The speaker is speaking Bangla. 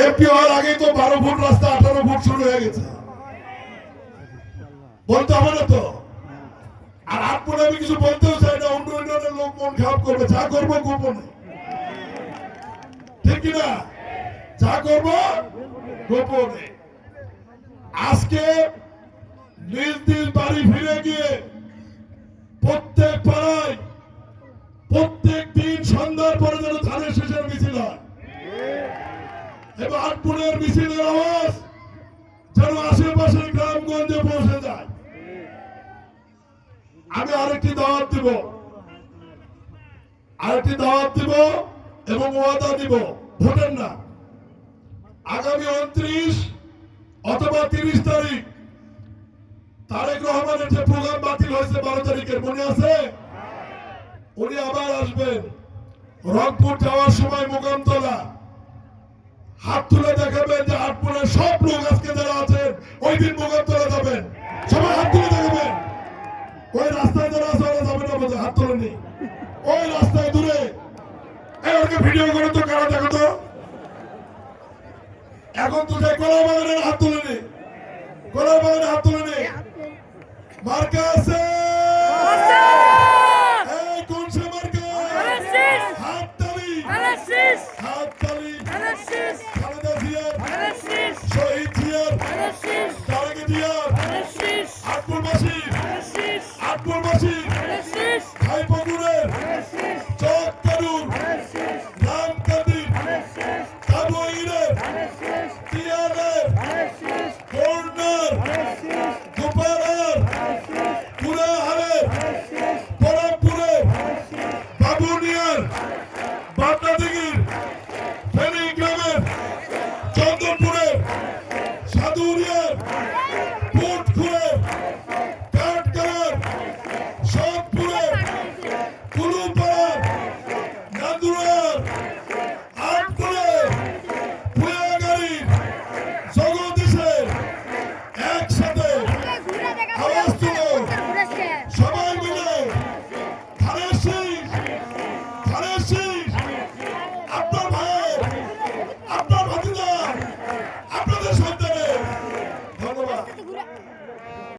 এমপি হওয়ার আগে তো 12 ফুট রাস্তা 18 ফুট শুরু হয়ে গেছে, বলতে হবে না তো। আর আপনি আমি কিছু বলতেও চাই না, অন্য অন্যের লোক মন খারাপ করবে। যা করবো গোপনে, ঠিক কিনা? যা করবো গোপনে। আজকে নিজ নিজ বাড়ি ফিরে গিয়ে প্রত্যেক পাড়ায় প্রত্যেক দিন সন্ধ্যার পরে যেন ধানের শেষের মিছিল হয় এবং আটপুরের মিছিলের আওয়াজ যেন আশেপাশের গ্রামগঞ্জে পৌঁছে যায়। আমি আরেকটি দাওয়াত দিব এবং ওয়াদা দিব, ভোটের না, আগামী 29 অথবা 30 তারিখ তারেক রহমানের যে প্রোগ্রাম বাতিল হয়েছে 12 তারিখের, মনে আছে? উনি আবার আসবেন। রংপুর যাওয়ার সময় মোকামতলা হাত তুলে দেখাবেন যে আটপুরের সব লোক আজকে যারা আছেন ওই দিন মোকামতলা যাবেন, সবাই হাত তুলে দেখাবেন। ওই রাস্তায় যারা আছে ওরা যাবে না, বলছে হাত তুলে নেই। ওই রাস্তায় দূরে ওকে ভিডিও করে তো কারা দেখো তো। এখন তো যে কলা বাগানের হাত তুলে নেই, কলা বাগানের হাত তুলে নেই। মার্কা আছে, কোন সে মার্কা? হাততালি, হাততালি। খালেদা জিয়ার, শহীদ জিয়ার, তারেক জিয়ার, আটপুরবাসী